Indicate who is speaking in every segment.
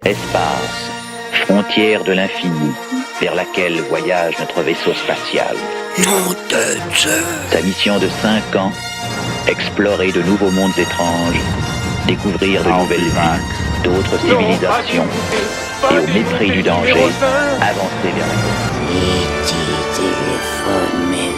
Speaker 1: Espace, frontière de l'infini, vers laquelle voyage notre vaisseau spatial.
Speaker 2: Nom de Dieu.
Speaker 1: Sa mission de 5 ans, explorer de nouveaux mondes étranges, découvrir de nouvelles vies, d'autres civilisations, et au mépris du danger, avancer vers la
Speaker 2: Petit téléphone maison.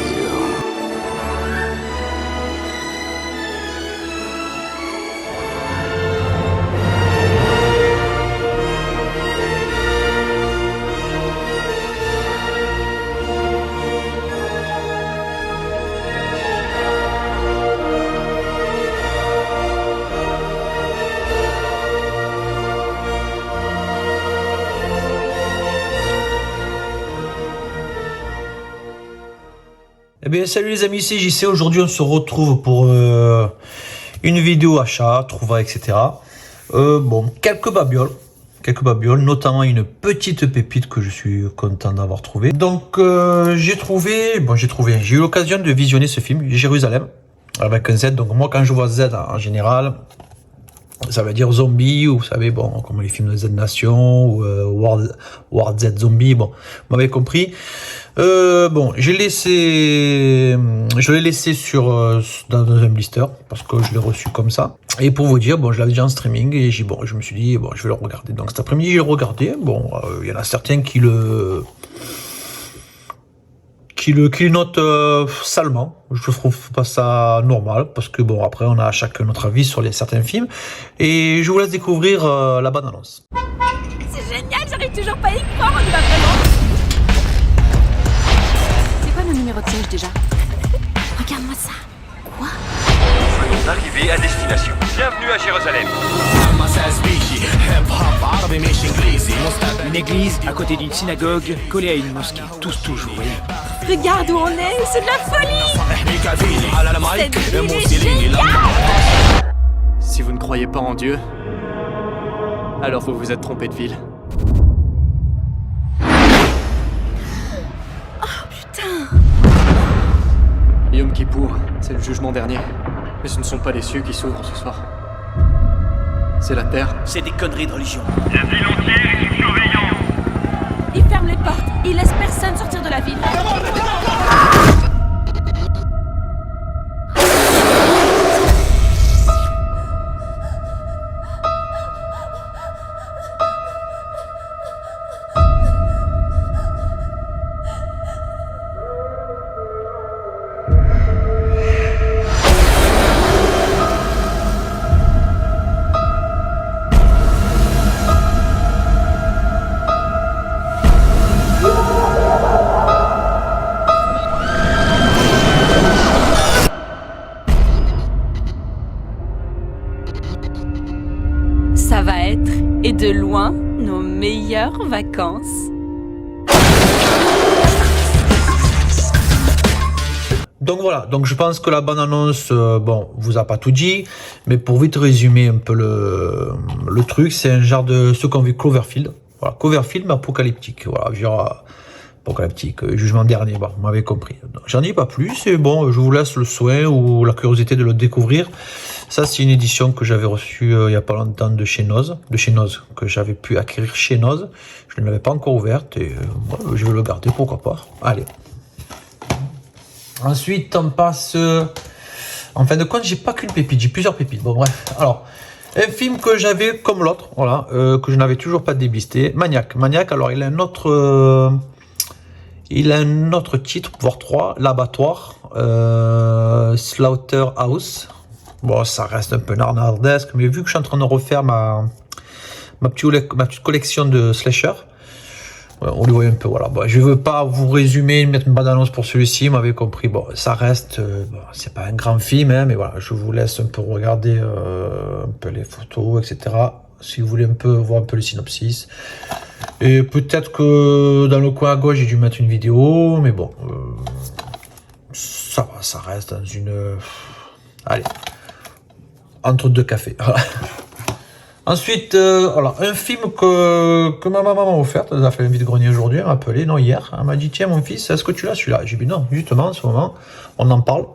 Speaker 3: Eh bien salut les amis, c'est JC. Aujourd'hui on se retrouve pour une vidéo achat, trouvailles, etc. Bon, quelques babioles, notamment une petite pépite que je suis content d'avoir trouvé. Donc j'ai eu l'occasion de visionner ce film, Jérusalem, avec un Z. Donc moi quand je vois Z en général, ça veut dire zombie, ou vous savez, bon, comme les films de Z Nation, ou World Z Zombie, bon, vous m'avez compris. Bon, je l'ai laissé dans un blister, parce que je l'ai reçu comme ça. Et pour vous dire, bon, je l'avais déjà en streaming, et je me suis dit, bon, je vais le regarder. Donc cet après-midi, j'ai regardé. Bon, il y en a certains qui le note salement. Je trouve pas ça normal, parce que bon, après on a chacun notre avis sur certains films, et je vous laisse découvrir la bande-annonce.
Speaker 4: C'est génial, j'arrive toujours pas à y croire, on y va vraiment. C'est quoi nos numéros de siège déjà? Regarde-moi ça. Quoi?
Speaker 5: Venons d'arriver à destination. Bienvenue à Jérusalem.
Speaker 6: Une église à côté d'une synagogue, collée à une mosquée. Tous toujours, voyez.
Speaker 4: Regarde où on est, c'est de la folie. Cette ville est géniale.
Speaker 6: Si vous ne croyez pas en Dieu, alors vous vous êtes trompé de ville.
Speaker 4: Putain.
Speaker 6: Yom Kippour, c'est le jugement dernier. Mais ce ne sont pas les cieux qui s'ouvrent ce soir. C'est la terre.
Speaker 7: C'est des conneries de religion.
Speaker 5: La ville entière est sous surveillance.
Speaker 4: Il ferme les portes, il laisse personne sortir de la ville. Ça va être, et de loin, nos meilleures vacances.
Speaker 3: Donc voilà, donc je pense que la bande-annonce, bon, vous a pas tout dit, mais pour vite résumer un peu le truc, c'est un genre de ce qu'on vit Cloverfield. Voilà, Cloverfield, mais apocalyptique. Voilà, genre apocalyptique, jugement dernier, bon, vous m'avez compris. J'en dis pas plus, et bon, je vous laisse le soin ou la curiosité de le découvrir. Ça, c'est une édition que j'avais reçue il y a pas longtemps de chez Noz, que j'avais pu acquérir chez Noz. Je ne l'avais pas encore ouverte, et bon, je vais le garder, pourquoi pas. Allez. Ensuite, on passe... en fin de compte, j'ai pas qu'une pépite, j'ai plusieurs pépites. Bon, bref. Alors, un film que j'avais comme l'autre, voilà, que je n'avais toujours pas déblisté. Maniac. Alors, il a un autre titre, voire 3, L'Abattoir, Slaughterhouse. Bon, ça reste un peu narnardesque, mais vu que je suis en train de refaire ma petite collection de slasher, on le voit un peu, voilà. Bon, je veux pas vous résumer, mettre une bande-annonce pour celui-ci, vous m'avez compris. Bon, ça reste, bon, c'est pas un grand film, hein, mais voilà, je vous laisse un peu regarder un peu les photos, etc. Si vous voulez voir un peu le synopsis. Et peut-être que dans le coin à gauche, j'ai dû mettre une vidéo, mais bon, ça va, ça reste dans une... allez, entre deux cafés. Voilà. Ensuite, alors, un film que ma maman m'a offert, elle a fait un vide-grenier aujourd'hui, elle m'a appelé, non, hier, elle m'a dit, tiens mon fils, est-ce que tu l'as celui-là? J'ai dit non, justement, en ce moment, on en parle.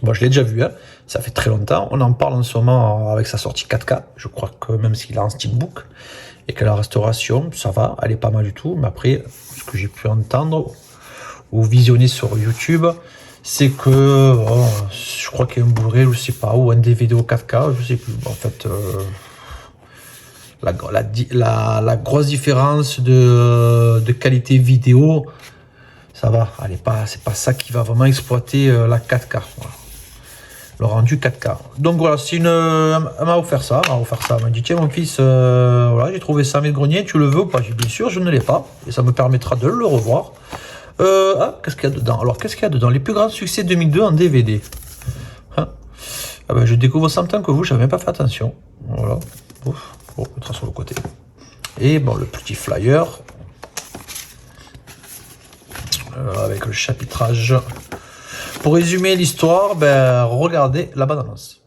Speaker 3: Bon, je l'ai déjà vu, hein. Ça fait très longtemps, on en parle en ce moment avec sa sortie 4K, je crois que même s'il est en steelbook. et que la restauration, ça va, elle est pas mal du tout. Mais après, ce que j'ai pu entendre ou visionner sur YouTube, c'est que je crois qu'il y a un Blu-ray, je sais pas, ou un DVD 4K, je sais plus. En fait, la grosse différence de qualité vidéo, ça va, c'est pas ça qui va vraiment exploiter la 4K. Voilà. Le rendu 4K. Donc voilà, elle m'a offert ça. Elle m'a dit, tiens mon fils, voilà, j'ai trouvé ça à mes greniers, tu le veux ou pas? J'ai dit, bien sûr, je ne l'ai pas, et ça me permettra de le revoir. Qu'est-ce qu'il y a dedans? Alors, qu'est-ce qu'il y a dedans? Les plus grands succès 2002 en DVD. Hein, ben, je découvre ça en tant que vous, j'avais même pas fait attention. Voilà. Bon, on mettra sur le côté. Et bon, le petit flyer. Avec le chapitrage. Pour résumer l'histoire, ben, regardez la bande-annonce.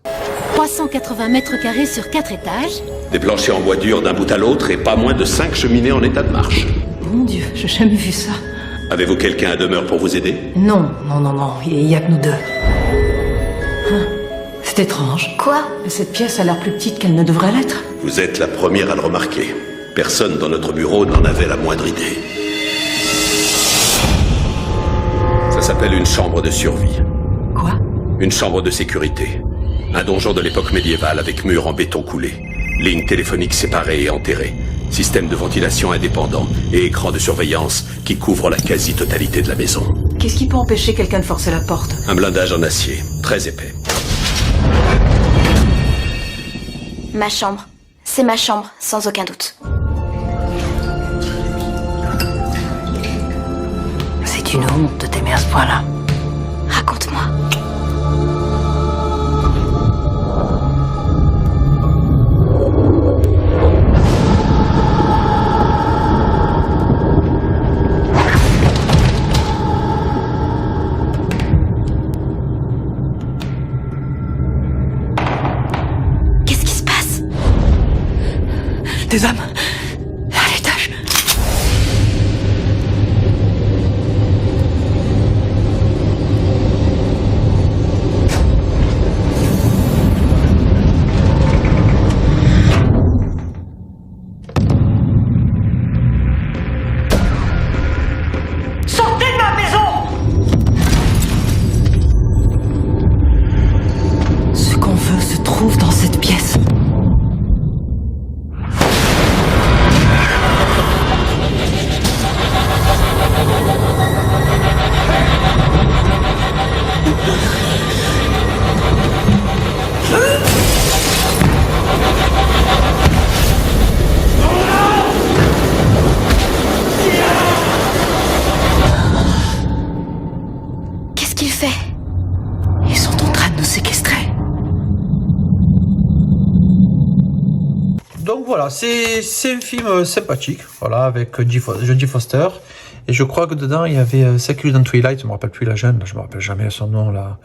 Speaker 7: 380 mètres carrés sur 4 étages.
Speaker 8: Des planchers en bois dur d'un bout à l'autre et pas moins de 5 cheminées en état de marche.
Speaker 9: Mon Dieu, j'ai jamais vu ça.
Speaker 8: Avez-vous quelqu'un à demeure pour vous aider?
Speaker 9: Non, il y a que nous deux. Hein, c'est étrange.
Speaker 4: Quoi?
Speaker 9: Cette pièce a l'air plus petite qu'elle ne devrait l'être.
Speaker 8: Vous êtes la première à le remarquer. Personne dans notre bureau n'en avait la moindre idée. Ça s'appelle une chambre de survie.
Speaker 9: Quoi?
Speaker 8: Une chambre de sécurité. Un donjon de l'époque médiévale avec murs en béton coulé. Lignes téléphoniques séparées et enterrées. Système de ventilation indépendant et écran de surveillance qui couvre la quasi-totalité de la maison.
Speaker 9: Qu'est-ce qui peut empêcher quelqu'un de forcer la porte?
Speaker 8: Un blindage en acier, très épais.
Speaker 4: Ma chambre. C'est ma chambre, sans aucun doute.
Speaker 9: C'est une honte de t'aimer à ce point-là.
Speaker 4: Raconte-moi. Qu'est-ce qui se passe?
Speaker 9: Des hommes à l'étage. Sortez de ma maison! Ce qu'on veut se trouve dans cette pièce.
Speaker 4: Qu'est-ce qu'il fait?
Speaker 9: Ils sont en train de nous séquestrer.
Speaker 3: Donc voilà, c'est un film sympathique, voilà, avec Jodie Foster. Et je crois que dedans, il y avait Secure dans Twilight, je me rappelle plus la jeune, je me rappelle jamais son nom là.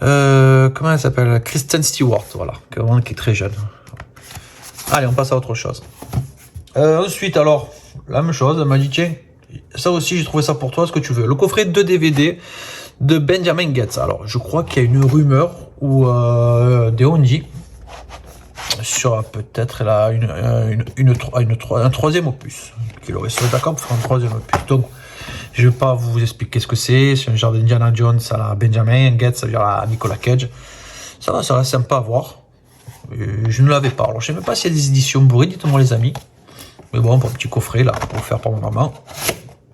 Speaker 3: Comment elle s'appelle? Kristen Stewart, voilà, qui est très jeune. Allez, on passe à autre chose. Ensuite, alors, la même chose, elle m'a dit, tiens, ça aussi, j'ai trouvé ça pour toi, ce que tu veux. Le coffret 2 DVD de Benjamin Getz. Alors, je crois qu'il y a une rumeur où on dit sur peut-être là un troisième opus, qu'il aurait serait d'accord pour faire un troisième opus. Donc, je vais pas vous expliquer ce que c'est un genre d'Indiana Jones à la Benjamin Getz, ça veut dire à Nicolas Cage. Ça va, ça reste sympa à voir. Je ne l'avais pas. Alors, je sais même pas s'il y a des éditions bourrées, dites-moi les amis. Mais bon, pour un petit coffret là, pour faire pour ma maman,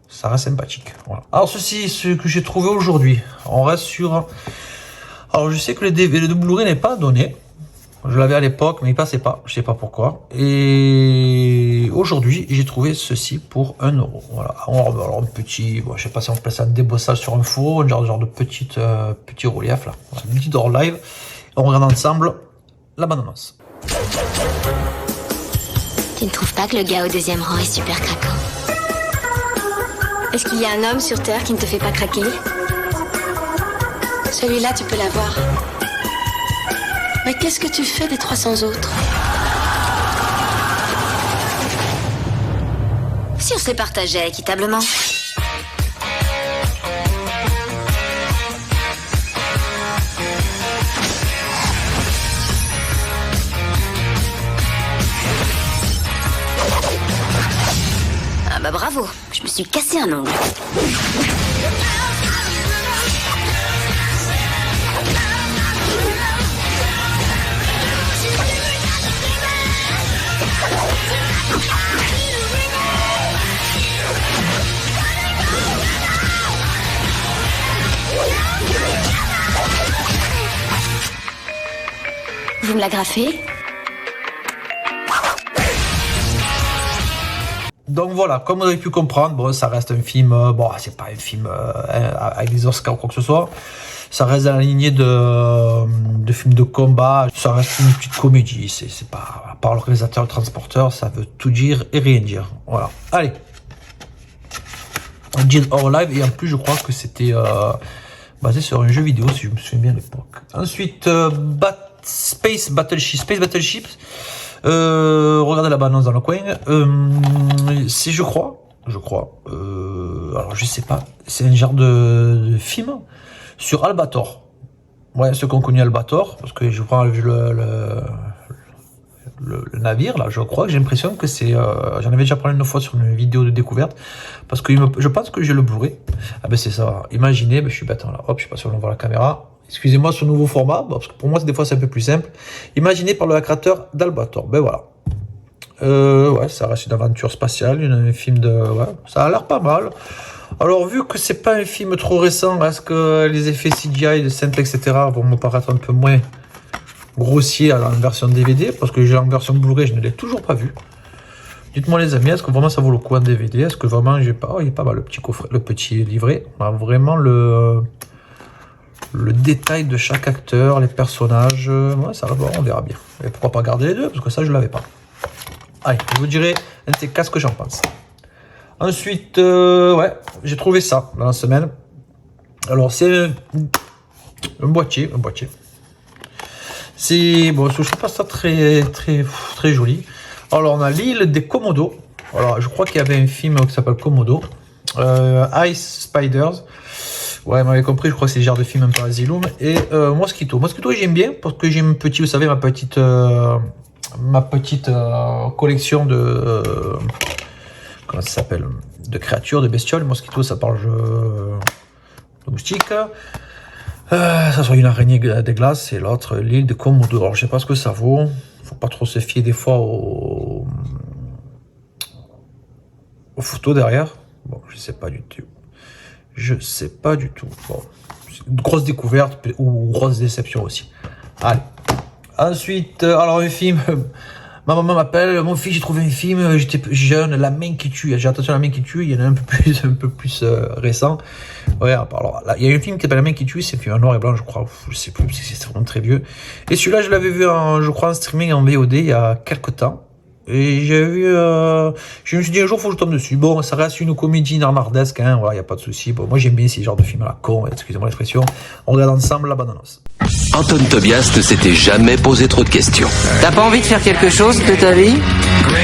Speaker 3: ça reste sympathique. Voilà. Alors, ceci, ce que j'ai trouvé aujourd'hui. On reste sur. Alors, je sais que le DVD de Blu-ray n'est pas donné. Je l'avais à l'époque, mais il passait pas. Je sais pas pourquoi. Et aujourd'hui, j'ai trouvé ceci pour 1 €. Voilà. Alors, un petit, bon, je sais pas si on appelle ça un débossage sur un four, un genre de petit relief là. Voilà, une petite hors live. On regarde ensemble la bande-annonce.
Speaker 4: Tu ne trouves pas que le gars au 2e rang est super craquant? Est-ce qu'il y a un homme sur Terre qui ne te fait pas craquer? Celui-là, tu peux l'avoir. Mais qu'est-ce que tu fais des 300 autres? Si on se les partageait équitablement.
Speaker 2: bah bravo, je me suis cassé un ongle. Vous me l'agrafez ?
Speaker 3: Donc voilà, comme vous avez pu comprendre, bon, ça reste un film, bon, c'est pas un film avec des Oscars ou quoi que ce soit. Ça reste dans la lignée de films de combat. Ça reste une petite comédie. C'est pas, à part le réalisateur et le transporteur, ça veut tout dire et rien dire. Voilà. Allez. Dead or Alive, et en plus, je crois que c'était basé sur un jeu vidéo, si je me souviens bien à l'époque. Ensuite, Space Battleships. Regardez la bande-annonce dans le coin. C'est, je crois. Alors, je sais pas. C'est un genre de film sur Albator. Ouais, ceux qui ont connu Albator, parce que je prends le navire, là, je crois que j'ai l'impression que c'est... j'en avais déjà parlé une fois sur une vidéo de découverte, parce que je pense que j'ai le Blu-ray. Ah ben c'est ça. Imaginez, je suis bête, là. Hop, je sais pas si on voit la caméra. Excusez-moi ce nouveau format, parce que pour moi, des fois, c'est un peu plus simple. Imaginé par le créateur d'Albator. Ben voilà. Ouais, ça reste une aventure spatiale, un film de... Ouais, ça a l'air pas mal. Alors, vu que c'est pas un film trop récent, est-ce que les effets CGI, de simple, etc. vont me paraître un peu moins grossiers en version DVD? Parce que j'ai en version Blu-ray, je ne l'ai toujours pas vu. Dites-moi les amis, est-ce que vraiment ça vaut le coup en DVD? Est-ce que vraiment j'ai pas... Oh, il est pas mal le petit coffret, le petit livret. On a vraiment le détail de chaque acteur, les personnages. Ouais, ça va, on verra bien. Et pourquoi pas garder les deux? Parce que ça, je l'avais pas. Allez, je vous dirai un de ces cas ce que j'en pense. Ensuite, ouais, j'ai trouvé ça dans la semaine. Alors, c'est un boîtier. C'est, bon, je trouve pas ça très joli. Alors, on a l'île des Komodo. Alors, je crois qu'il y avait un film qui s'appelle Komodo. Ice Spiders. Ouais, vous m'avez compris, je crois que c'est le genre de film un peu Asylum. Et Mosquito, j'aime bien, parce que j'ai vous savez, ma petite collection de... comment ça s'appelle? De créatures, de bestioles. Mosquito, ça parle de moustiques. Ça soit une araignée des glaces, et l'autre, l'île de Komodo. Alors, je sais pas ce que ça vaut. Faut pas trop se fier des fois aux photos derrière. Bon, je sais pas du tout. Bon, c'est une grosse découverte ou grosse déception aussi. Allez. Ensuite, alors un film. Ma maman m'appelle, mon fils, j'ai trouvé un film, j'étais jeune, La main qui tue. J'ai attention à La main qui tue, il y en a un peu plus récent. Ouais, alors là, il y a un film qui s'appelle La main qui tue, c'est un noir et blanc, je crois. Je sais plus, c'est vraiment très vieux. Et celui-là, je l'avais vu je crois en streaming en VOD il y a quelques temps. Et j'ai vu, je me suis dit un jour, faut que je tombe dessus. Bon, ça reste une comédie narnardesque, hein, voilà, y a pas de souci. Bon, moi j'aime bien ces genres de films à la con, excusez-moi l'expression. On regarde ensemble la bande-annonce.
Speaker 10: Anton Tobias ne s'était jamais posé trop de questions.
Speaker 11: T'as pas envie de faire quelque chose de ta vie?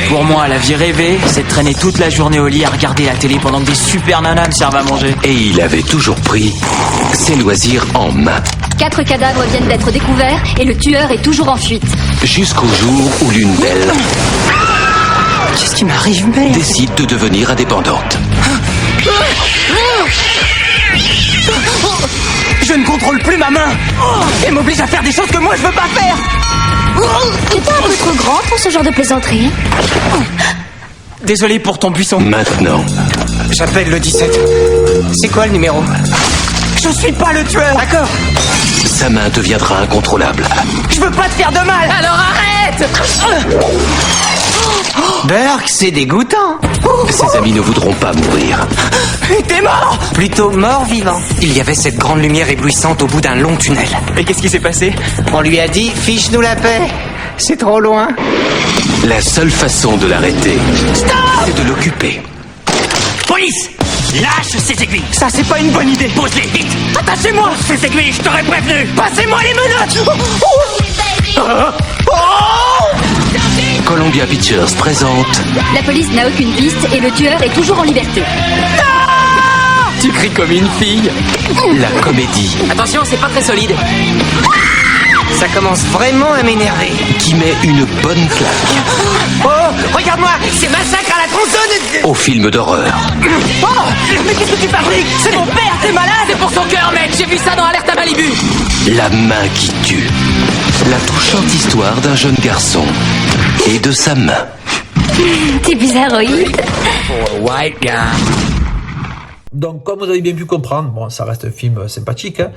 Speaker 11: Pour moi, la vie rêvée, c'est de traîner toute la journée au lit à regarder la télé pendant que des super nanas me servent à manger.
Speaker 10: Et il avait toujours pris ses loisirs en main.
Speaker 12: 4 cadavres viennent d'être découverts et le tueur est toujours en fuite.
Speaker 10: Jusqu'au jour où l'une d'elles...
Speaker 11: Qu'est-ce qui m'arrive, merde?
Speaker 10: Décide de devenir indépendante.
Speaker 11: Je ne contrôle plus ma main et m'oblige à faire des choses que moi je veux pas faire.
Speaker 12: T'es pas un peu trop grand pour ce genre de plaisanterie?
Speaker 11: Désolé pour ton buisson.
Speaker 10: Maintenant.
Speaker 11: J'appelle le 17. C'est quoi le numéro? Je suis pas le tueur, d'accord?
Speaker 10: Sa main deviendra incontrôlable.
Speaker 11: Je veux pas te faire de mal. Alors arrête! Burke, c'est dégoûtant.
Speaker 10: Ses amis ne voudront pas mourir.
Speaker 11: Et t'es mort? Plutôt mort-vivant. Il y avait cette grande lumière éblouissante au bout d'un long tunnel. Et qu'est-ce qui s'est passé? On lui a dit, fiche-nous la paix. C'est trop loin.
Speaker 10: La seule façon de l'arrêter, c'est de l'occuper.
Speaker 11: Police! Lâche ces aiguilles. Ça, c'est pas une bonne idée. Pose-les vite. Attachez-moi ces aiguilles, je t'aurais prévenu. Passez-moi les menottes.
Speaker 10: Columbia Pictures présente...
Speaker 12: La police n'a aucune piste et le tueur est toujours en liberté.
Speaker 11: Tu cries comme une fille.
Speaker 10: La comédie.
Speaker 11: Attention, c'est pas très solide. Ça commence vraiment à m'énerver.
Speaker 10: Qui met une bonne claque
Speaker 11: Oh, regarde-moi, c'est Massacre à la tronçonneuse.
Speaker 10: au film d'horreur.
Speaker 11: Oh, mais qu'est-ce que tu fabriques? C'est mon père, t'es malade.
Speaker 4: C'est pour son cœur, mec. J'ai vu ça dans Alerte à Malibu.
Speaker 10: La main qui tue. La touchante histoire d'un jeune garçon et de sa main.
Speaker 2: T'es bizarroïde.
Speaker 3: Donc, comme vous avez bien pu comprendre, bon, ça reste un film sympathique, hein,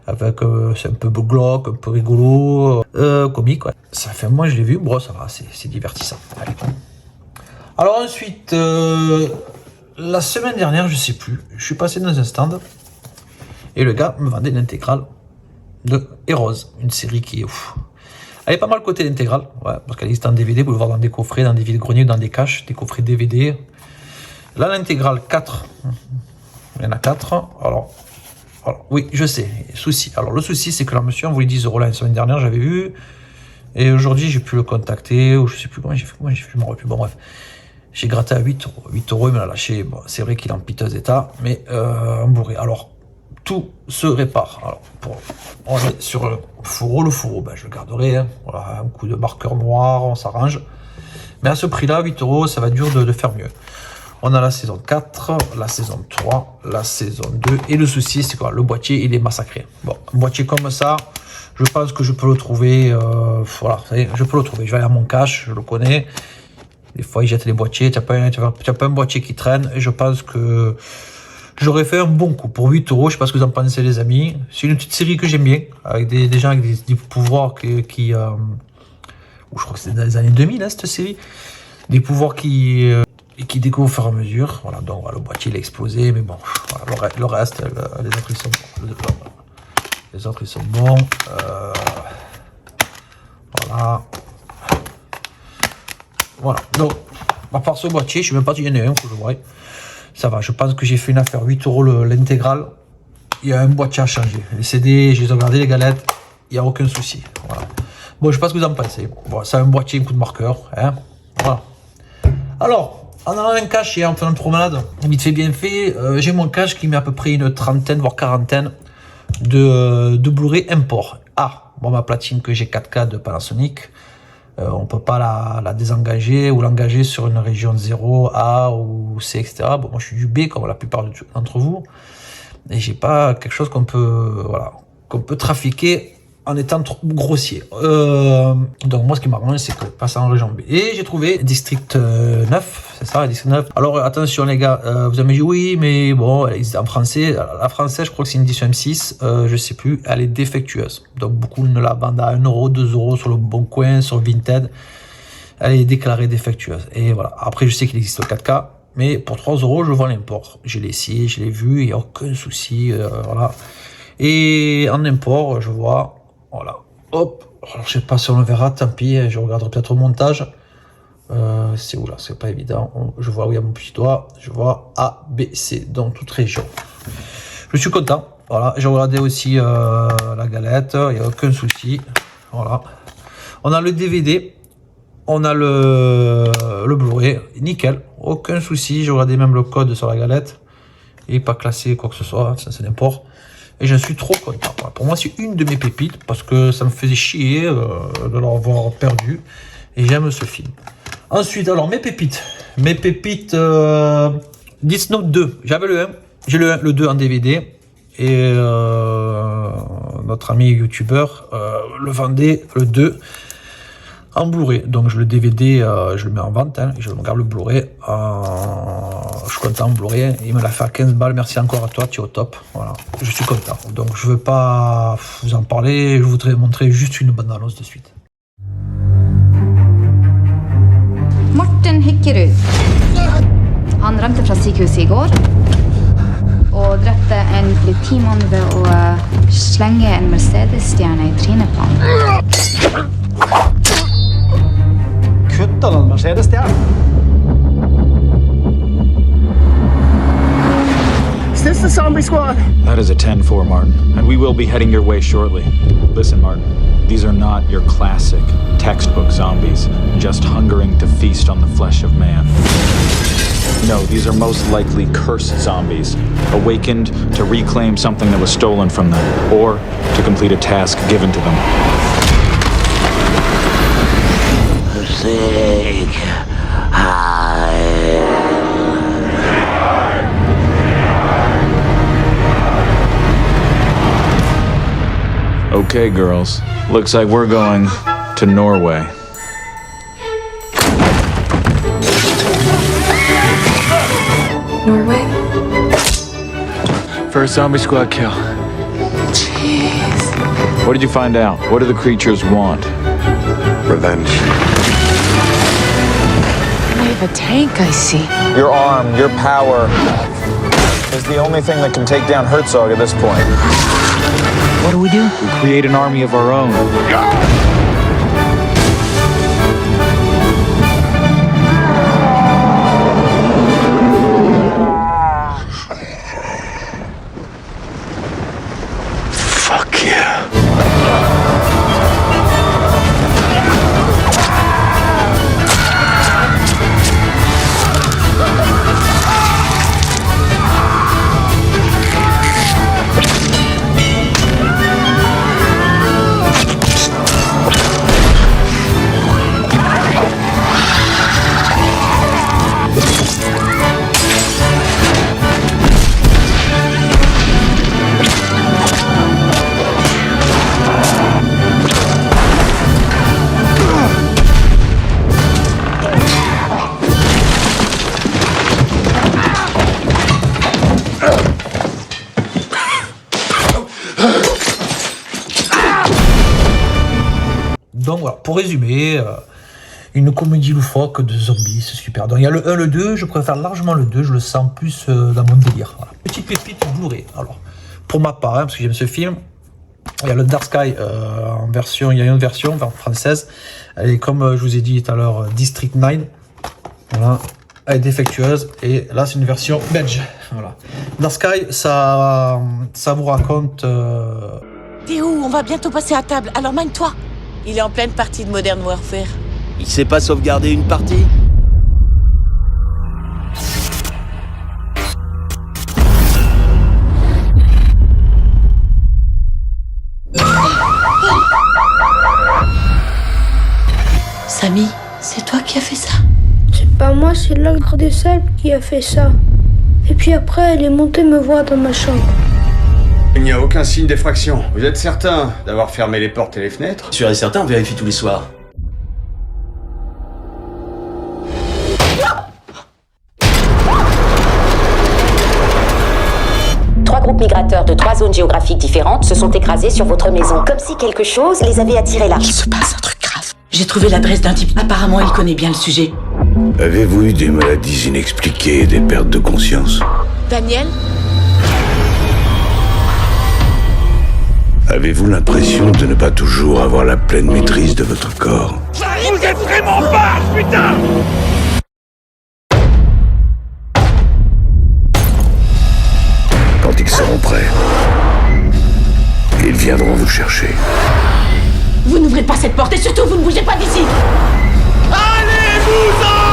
Speaker 3: avec c'est un peu glauque, un peu rigolo, comique. Ouais. Ça fait, moi, je l'ai vu, bon, ça va, c'est divertissant. Allez. Alors ensuite, la semaine dernière, je sais plus, je suis passé dans un stand et le gars me vendait l'intégrale de Heroes, une série qui est ouf. Elle est pas mal côté l'intégrale, ouais, parce qu'elle existe en DVD, vous pouvez le voir dans des coffrets, dans des vides-greniers, dans des caches, des coffrets DVD. Là, l'intégrale 4, il y en a 4. Alors, oui, je sais, souci. Alors, le souci, c'est que la monsieur, on voulait 10 € la semaine dernière, j'avais vu. Et aujourd'hui, j'ai pu le contacter, ou je sais plus comment j'ai fait, je m'en rappelle plus. Bon, bref. J'ai gratté à 8 €. 8 €, il me l'a lâché. Bon, c'est vrai qu'il est en piteux état, mais embourré. Alors, tout se répare. Alors, on est sur le fourreau, ben, je le garderai. Hein. Voilà, un coup de marqueur noir, on s'arrange. Mais à ce prix-là, 8 €, ça va être dur de faire mieux. On a la saison 4, la saison 3, la saison 2. Et le souci, c'est quoi? Le boîtier, il est massacré. Bon, un boîtier comme ça, je pense que je peux le trouver. Voilà, je peux le trouver. Je vais aller à mon cache, je le connais. Des fois, ils jettent les boîtiers. Tu n'as pas un boîtier qui traîne. Et je pense que j'aurais fait un bon coup. Pour 8 €, je sais pas ce que vous en pensez, les amis. C'est une petite série que j'aime bien. Avec des gens avec des pouvoirs qui je crois que c'est dans les années 2000, hein, cette série. Des pouvoirs qui découvrent au fur et à mesure. Voilà, donc voilà, le boîtier il a explosé. Mais bon, voilà, le reste, les autres ils sont bons. Les autres ils sont bons. Voilà. Voilà, donc, à part ce boîtier, je ne sais même pas s'il y en a un que je vois. Ça va, je pense que j'ai fait une affaire 8 € l'intégrale. Il y a un boîtier à changer. Les CD, je les ai regardés, les galettes, il n'y a aucun souci. Voilà. Bon, je ne sais pas ce que vous en pensez. Bon, c'est un boîtier, un coup de marqueur. Hein, voilà. Alors, en allant un cache et en faisant une promenade, vite fait, bien fait, j'ai mon cache qui met à peu près une trentaine, voire quarantaine de Blu-ray import. Ah, bon, ma platine que j'ai 4K de Panasonic. On ne peut pas la désengager ou l'engager sur une région 0, A ou C, etc. Bon, moi je suis du B comme la plupart d'entre vous. Et j'ai pas quelque chose qu'on peut, voilà, qu'on peut trafiquer en étant trop grossier. Donc moi ce qui m'arrange c'est que passe en région B. Et j'ai trouvé District 9, c'est ça, District 9. Alors attention les gars, vous avez dit oui mais bon, en français, la française je crois que c'est une édition M6, je sais plus, elle est défectueuse. Donc beaucoup ne la vendent à 1 €, 2 € sur le Bon Coin, sur Vinted. Elle est déclarée défectueuse. Et voilà, après je sais qu'il existe le 4K, mais pour 3 € je vends l'import. Je l'ai essayé, je l'ai vu, il n'y a aucun souci, voilà. Et en import, je vois, voilà, hop, alors, je sais pas si on le verra, tant pis, je regarderai peut-être au montage. C'est où là? C'est pas évident. Je vois où il y a mon petit doigt, je vois A, B, C, donc toute région. Je suis content, voilà. J'ai regardé aussi la galette, il n'y a aucun souci, voilà. On a le DVD, on a le Blu-ray, nickel, aucun souci. J'ai regardé même le code sur la galette, il n'est pas classé quoi que ce soit, ça c'est n'importe. Et je suis trop content. Pour moi, c'est une de mes pépites parce que ça me faisait chier de l'avoir perdu. Et j'aime ce film. Ensuite, alors mes pépites. Mes pépites Death Note 2. J'avais le 1. J'ai le 1, le 2 en DVD. Et notre ami youtubeur le vendait le 2 en Blu-ray. Donc je le DVD, je le mets en vente. Hein, et je regarde le Blu-ray. Je suis content, Blu-ray. Il me l'a fait à 15 balles. Merci encore à toi, tu es au top. Voilà, je suis content. Donc je ne veux pas vous en parler. Je voudrais montrer juste une bande-annonce de suite.
Speaker 13: Morten Hickerud. Han rømte fra sykehuset I går og drepte en politimann ved å slenge en Mercedes-stjerne I trynet på ham.
Speaker 14: Kutta den Mercedes-stjerne? Is this the zombie squad?
Speaker 15: That is a 10-4, Martin, and we will be heading your way shortly. Listen, Martin, these are not your classic, textbook zombies, just hungering to feast on the flesh of man. No, these are most likely cursed zombies, awakened to reclaim something that was stolen from them, or to complete a task given to them. Okay, girls. Looks like we're going to Norway.
Speaker 9: Norway?
Speaker 15: First zombie squad kill.
Speaker 9: Jeez.
Speaker 15: What did you find out? What do the creatures want?
Speaker 16: Revenge.
Speaker 9: I have a tank, I see.
Speaker 17: Your arm, your power is the only thing that can take down Herzog at this point.
Speaker 15: What do? We create an army of our own.
Speaker 16: Fuck yeah.
Speaker 3: Donc voilà, pour résumer, une comédie loufoque de zombies, c'est super. Donc il y a le 1, le 2, je préfère largement le 2, je le sens plus dans mon délire. Voilà. Petite pépite Blu-ray. Alors, pour ma part, parce que j'aime ce film, il y a le Dark Sky en version, il y a une version française, elle est comme je vous ai dit tout à l'heure, District 9, voilà, elle est défectueuse, et là c'est une version belge, voilà. Dark Sky, ça vous raconte...
Speaker 18: T'es où? On va bientôt passer à table, alors mène-toi. Il est en pleine partie de Modern Warfare.
Speaker 19: Il sait pas sauvegarder une partie?
Speaker 18: Samy, c'est toi qui as fait ça?
Speaker 20: C'est pas moi, c'est l'ogre des sables qui a fait ça. Et puis après, elle est montée me voir dans ma chambre.
Speaker 21: Il n'y a aucun signe d'effraction. Vous êtes certain d'avoir fermé les portes et les fenêtres?
Speaker 19: Sûr et certain, on vérifie tous les soirs.
Speaker 22: Trois groupes migrateurs de 3 zones géographiques différentes se sont écrasés sur votre maison, comme si quelque chose les avait attirés là.
Speaker 18: Il se passe un truc grave. J'ai trouvé l'adresse d'un type. Apparemment, il connaît bien le sujet.
Speaker 16: Avez-vous eu des maladies inexpliquées et des pertes de conscience?
Speaker 18: Daniel?
Speaker 16: Avez-vous l'impression de ne pas toujours avoir la pleine maîtrise de votre corps?
Speaker 23: Vous êtes vraiment barge, putain!
Speaker 16: Quand ils seront prêts, ils viendront vous chercher.
Speaker 18: Vous n'ouvrez pas cette porte et surtout, vous ne bougez pas d'ici!
Speaker 23: Allez-vous-en!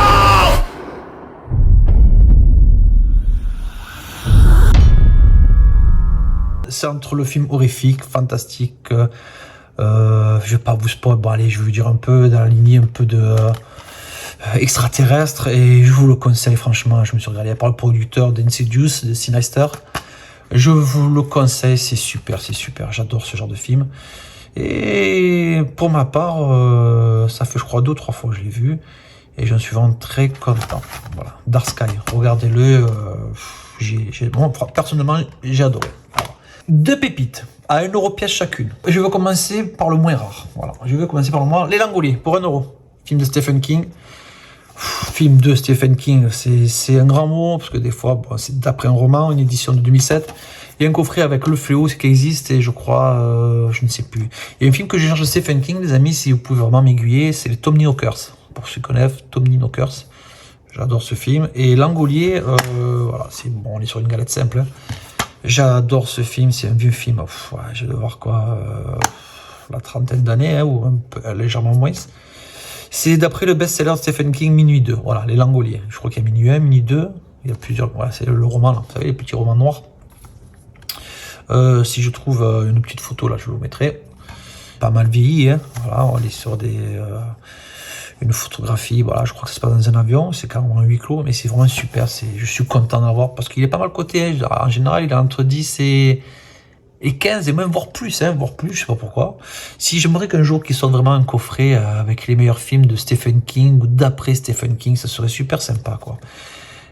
Speaker 3: C'est entre le film horrifique, fantastique, je vais pas vous spoiler, bon allez, je vais vous dire un peu dans la lignée un peu de extraterrestre, et je vous le conseille franchement, je me suis regardé par le producteur d'Insidious, de Sinister, je vous le conseille, c'est super, j'adore ce genre de film, et pour ma part, ça fait je crois 2 ou 3 fois que je l'ai vu, et j'en suis vraiment très content, voilà, Dark Sky, regardez-le, bon, personnellement j'ai adoré. Alors, 2 pépites à 1€ pièce chacune. Je vais commencer par le moins rare. Voilà, je vais commencer par le moins. Les Langoliers pour 1€. Film de Stephen King. Film de Stephen King, c'est un grand mot parce que des fois, bon, c'est d'après un roman, une édition de 2007. Il y a un coffret avec Le Fléau, ce qui existe, et je crois, je ne sais plus. Il y a un film que je cherche de Stephen King, les amis, si vous pouvez vraiment m'aiguiller, c'est les Tomb Knockers. Pour ceux qui connaissent, Tomb Knockers. J'adore ce film. Et Langolier, voilà, c'est bon, on est sur une galette simple. Hein. J'adore ce film, c'est un vieux film, ouais, je vais voir quoi, la 30aine d'années, hein, ou un peu, légèrement moins. C'est d'après le best-seller de Stephen King, Minuit 2, voilà, Les Langoliers. Je crois qu'il y a Minuit 1, Minuit 2, il y a plusieurs, voilà, c'est le roman, là, vous savez, les petits romans noirs. Si je trouve une petite photo, là, je vous mettrai. Pas mal vieilli, hein, voilà, on est sur une photographie, voilà, je crois que ça se passe dans un avion, c'est carrément un huis clos, mais c'est vraiment super, je suis content d'avoir, parce qu'il est pas mal coté, hein. En général il est entre 10 et 15, et même voire plus, je sais pas pourquoi. Si j'aimerais qu'un jour qu'il sorte vraiment un coffret avec les meilleurs films de Stephen King, ou d'après Stephen King, ça serait super sympa, quoi.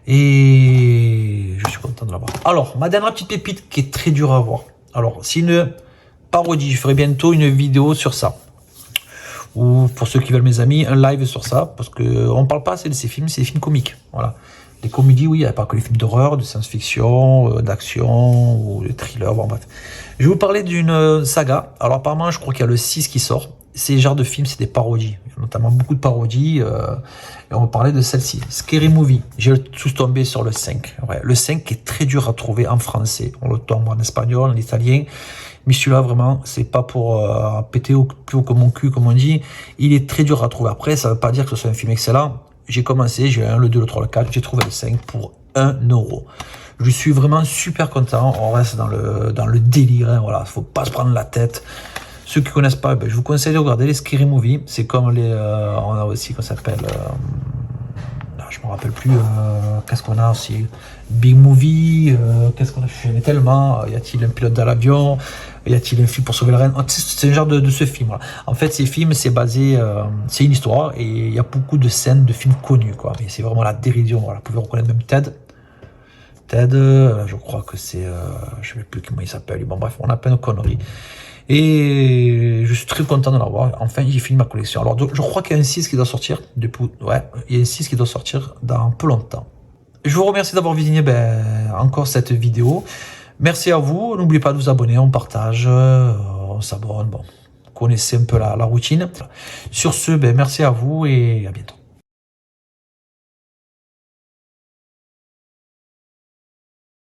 Speaker 3: Et je suis content de l'avoir. Alors, ma dernière petite pépite qui est très dure à voir. Alors, c'est une parodie, je ferai bientôt une vidéo sur ça. Ou pour ceux qui veulent, mes amis, un live sur ça, parce que on parle pas assez de ces films, c'est des films comiques, voilà. Les comédies, oui, il n'y a pas que les films d'horreur, de science-fiction, d'action, ou de thriller, bon bref. Je vais vous parler d'une saga, alors apparemment je crois qu'il y a le 6 qui sort, ces genres de films, c'est des parodies, notamment beaucoup de parodies, et on va parler de celle-ci, Scary Movie, j'ai tous tombé sur le 5, ouais, le 5 qui est très dur à trouver en français, on le tombe en espagnol, en italien, mais celui-là vraiment, c'est pas pour péter plus haut que mon cul, comme on dit, il est très dur à trouver. Après, ça veut pas dire que ce soit un film excellent, j'ai commencé, j'ai eu le 2, le 3, le 4, j'ai trouvé le 5 pour 1 €. Je suis vraiment super content, on reste dans le délire, hein, voilà, faut pas se prendre la tête. Ceux qui connaissent pas, ben, je vous conseille de regarder les Scary Movie, c'est comme les, on a aussi, comment ça s'appelle, je me rappelle plus, qu'est-ce qu'on a aussi, Big Movie, qu'est-ce qu'on a fait, mais tellement, y a-t-il un pilote dans l'avion, y a-t-il un film pour sauver la reine, c'est un genre de ce film, voilà. En fait, ces films, c'est basé, c'est une histoire, et il y a beaucoup de scènes de films connus, quoi, mais c'est vraiment la dérision, voilà, vous pouvez reconnaître même Ted, je crois que c'est, je sais plus comment il s'appelle, bon bref, on a plein de conneries. Et je suis très content de l'avoir. Enfin, j'ai fini ma collection. Alors, je crois qu'il y a un 6 qui doit sortir. Ouais, il y a un 6 qui doit sortir dans peu longtemps. Je vous remercie d'avoir visionné encore cette vidéo. Merci à vous. N'oubliez pas de vous abonner. On partage, on s'abonne. Bon, vous connaissez un peu la routine. Sur ce, merci à vous et à bientôt.